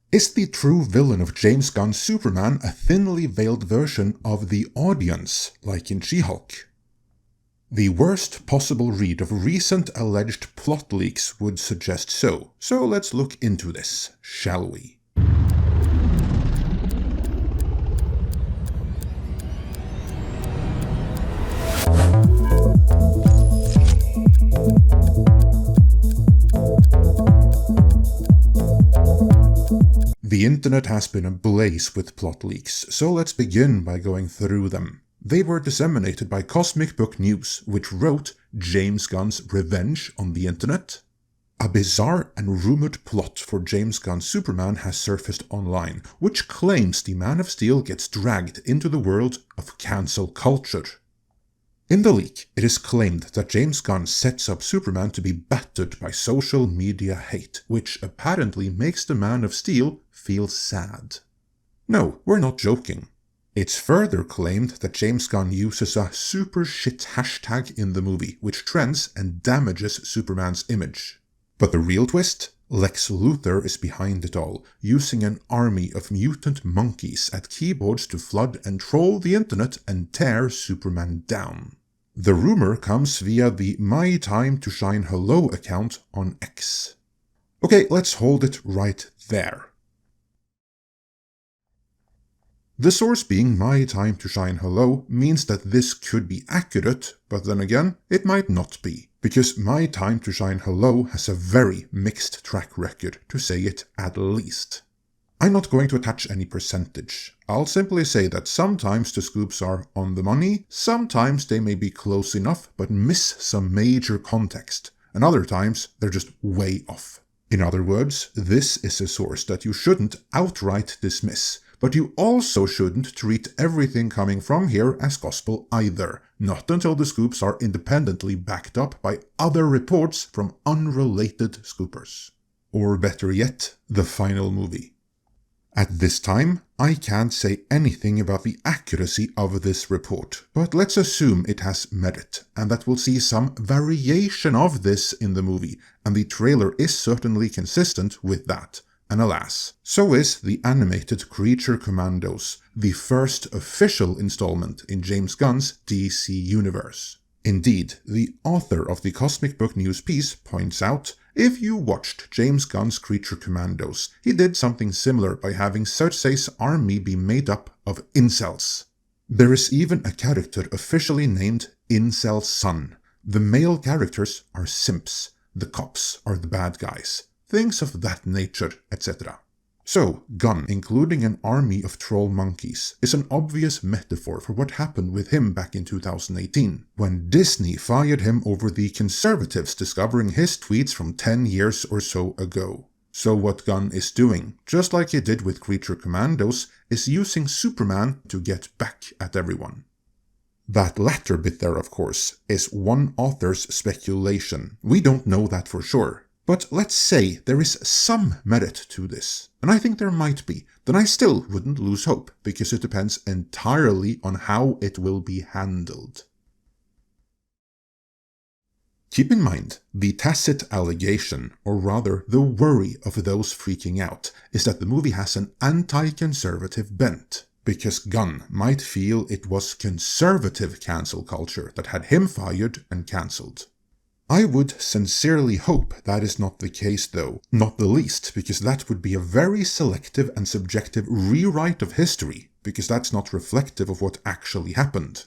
Is the true villain of James Gunn's Superman a thinly veiled version of the audience, like in She-Hulk? The worst possible read of recent alleged plot leaks would suggest so let's look into this, shall we? The internet has been ablaze with plot leaks, so let's begin by going through them. They were disseminated by Cosmic Book News, which wrote James Gunn's revenge on the internet. A bizarre and rumored plot for James Gunn's Superman has surfaced online, which claims the Man of Steel gets dragged into the world of cancel culture. In the leak, it is claimed that James Gunn sets up Superman to be battered by social media hate, which apparently makes the Man of Steel feel sad. No, we're not joking. It's further claimed that James Gunn uses a super shit hashtag in the movie, which trends and damages Superman's image. But the real twist? Lex Luthor is behind it all, using an army of mutant monkeys at keyboards to flood and troll the internet and tear Superman down. The rumor comes via the My Time to Shine Hello account on X. Okay, let's hold it right there. The source being My Time to Shine Hello means that this could be accurate, but then again, it might not be, because My Time to Shine Hello has a very mixed track record, to say it at least. I'm not going to attach any percentage. I'll simply say that sometimes the scoops are on the money, sometimes they may be close enough but miss some major context, and other times they're just way off. In other words, this is a source that you shouldn't outright dismiss, but you also shouldn't treat everything coming from here as gospel either, not until the scoops are independently backed up by other reports from unrelated scoopers. Or better yet, the final movie. At this time, I can't say anything about the accuracy of this report, but let's assume it has merit, and that we'll see some variation of this in the movie, and the trailer is certainly consistent with that. And alas, so is the animated Creature Commandos, the first official installment in James Gunn's DC universe. Indeed, the author of the Cosmic Book News piece points out, if you watched James Gunn's Creature Commandos, he did something similar by having Cersei's army be made up of incels. There is even a character officially named Incel Son. The male characters are simps, the cops are the bad guys. Things of that nature, etc. So, Gunn, including an army of troll monkeys, is an obvious metaphor for what happened with him back in 2018, when Disney fired him over the conservatives discovering his tweets from 10 years or so ago. So what Gunn is doing, just like he did with Creature Commandos, is using Superman to get back at everyone. That latter bit there, of course, is one author's speculation. We don't know that for sure. But let's say there is some merit to this, and I think there might be, then I still wouldn't lose hope, because it depends entirely on how it will be handled. Keep in mind, the tacit allegation, or rather the worry of those freaking out, is that the movie has an anti-conservative bent, because Gunn might feel it was conservative cancel culture that had him fired and cancelled. I would sincerely hope that is not the case though, not the least because that would be a very selective and subjective rewrite of history, because that's not reflective of what actually happened.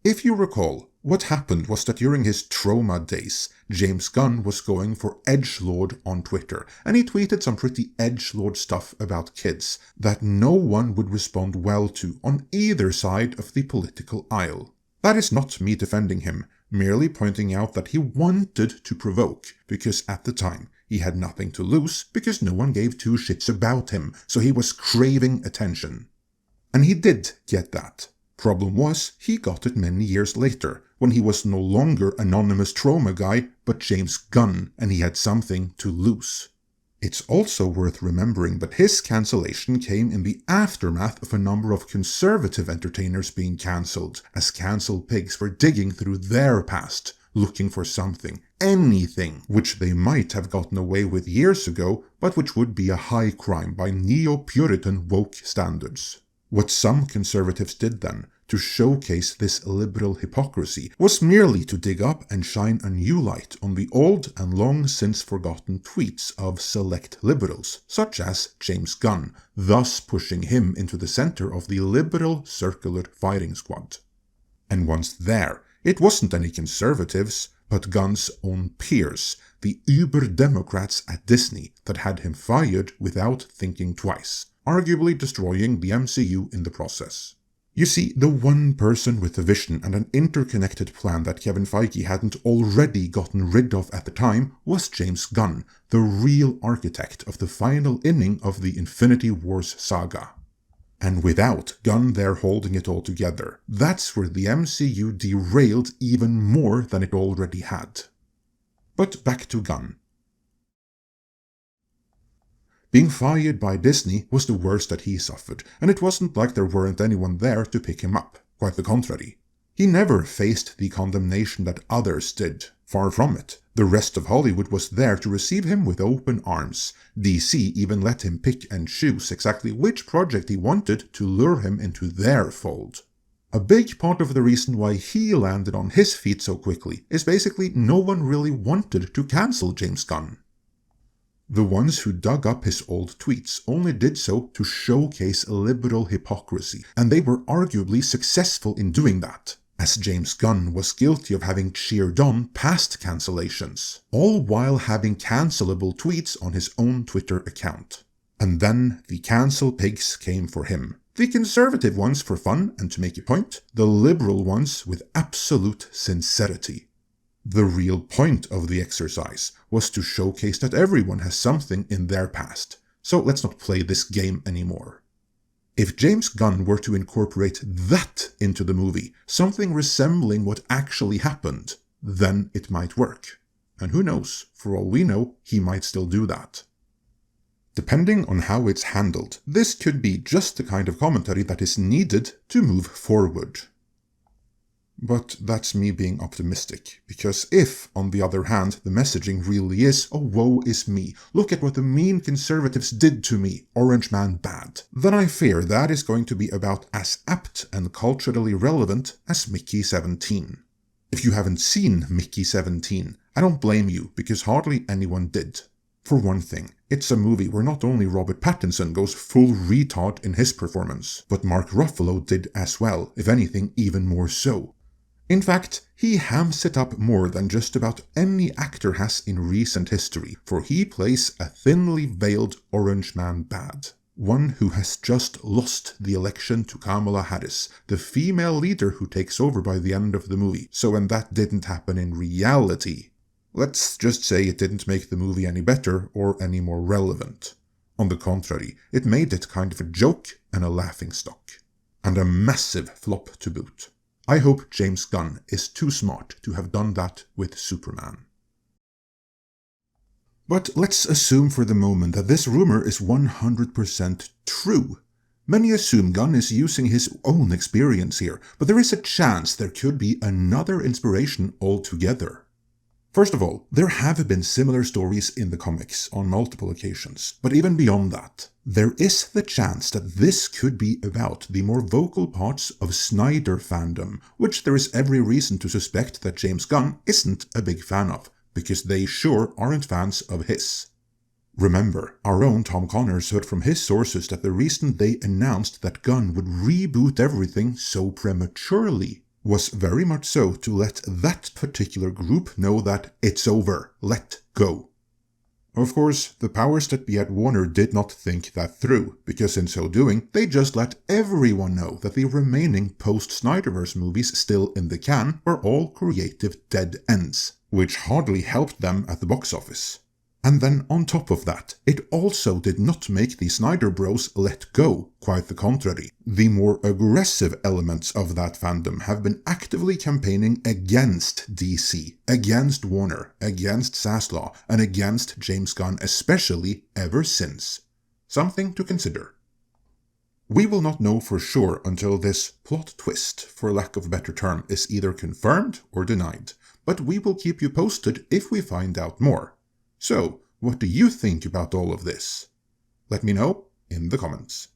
If you recall, what happened was that during his trauma days, James Gunn was going for edgelord on Twitter, and he tweeted some pretty edgelord stuff about kids that no one would respond well to on either side of the political aisle. That is not me defending him, merely pointing out that he wanted to provoke, because at the time he had nothing to lose because no one gave two shits about him, so he was craving attention. And he did get that. Problem was, he got it many years later, when he was no longer anonymous trauma guy, but James Gunn, and he had something to lose. It's also worth remembering that his cancellation came in the aftermath of a number of conservative entertainers being cancelled, as cancel pigs were digging through their past, looking for something, anything, which they might have gotten away with years ago, but which would be a high crime by neo-Puritan woke standards. What some conservatives did then, to showcase this liberal hypocrisy, was merely to dig up and shine a new light on the old and long since forgotten tweets of select liberals, such as James Gunn, thus pushing him into the center of the liberal circular firing squad. And once there, it wasn't any conservatives, but Gunn's own peers, the uber-democrats at Disney, that had him fired without thinking twice, arguably destroying the MCU in the process. You see, the one person with a vision and an interconnected plan that Kevin Feige hadn't already gotten rid of at the time was James Gunn, the real architect of the final inning of the Infinity Wars saga. And without Gunn there holding it all together, that's where the MCU derailed even more than it already had. But back to Gunn. Being fired by Disney was the worst that he suffered, and it wasn't like there weren't anyone there to pick him up. Quite the contrary. He never faced the condemnation that others did. Far from it. The rest of Hollywood was there to receive him with open arms. DC even let him pick and choose exactly which project he wanted to lure him into their fold. A big part of the reason why he landed on his feet so quickly is basically no one really wanted to cancel James Gunn. The ones who dug up his old tweets only did so to showcase liberal hypocrisy, and they were arguably successful in doing that, as James Gunn was guilty of having cheered on past cancellations, all while having cancelable tweets on his own Twitter account. And then the cancel pigs came for him. The conservative ones for fun and to make a point, the liberal ones with absolute sincerity. The real point of the exercise was to showcase that everyone has something in their past, so let's not play this game anymore. If James Gunn were to incorporate that into the movie, something resembling what actually happened, then it might work. And who knows, for all we know, he might still do that. Depending on how it's handled, this could be just the kind of commentary that is needed to move forward. But that's me being optimistic, because if, on the other hand, the messaging really is, oh woe is me, look at what the mean conservatives did to me, Orange Man bad, then I fear that is going to be about as apt and culturally relevant as Mickey 17. If you haven't seen Mickey 17, I don't blame you, because hardly anyone did. For one thing, it's a movie where not only Robert Pattinson goes full retard in his performance, but Mark Ruffalo did as well, if anything even more so. In fact, he hams it up more than just about any actor has in recent history, for he plays a thinly veiled Orange Man bad. One who has just lost the election to Kamala Harris, the female leader who takes over by the end of the movie. So when that didn't happen in reality, let's just say it didn't make the movie any better or any more relevant. On the contrary, it made it kind of a joke and a laughingstock. And a massive flop to boot. I hope James Gunn is too smart to have done that with Superman. But let's assume for the moment that this rumor is 100% true. Many assume Gunn is using his own experience here, but there is a chance there could be another inspiration altogether. First of all, there have been similar stories in the comics on multiple occasions, but even beyond that, there is the chance that this could be about the more vocal parts of Snyder fandom, which there is every reason to suspect that James Gunn isn't a big fan of, because they sure aren't fans of his. Remember, our own Tom Connors heard from his sources that the reason they announced that Gunn would reboot everything so prematurely was very much so to let that particular group know that it's over, let go. Of course, the powers that be at Warner did not think that through, because in so doing, they just let everyone know that the remaining post-Snyderverse movies still in the can were all creative dead ends, which hardly helped them at the box office. And then on top of that, it also did not make the Snyder Bros let go, quite the contrary. The more aggressive elements of that fandom have been actively campaigning against DC, against Warner, against Zaslav, and against James Gunn especially ever since. Something to consider. We will not know for sure until this plot twist, for lack of a better term, is either confirmed or denied. but we will keep you posted if we find out more. So, what do you think about all of this? Let me know in the comments.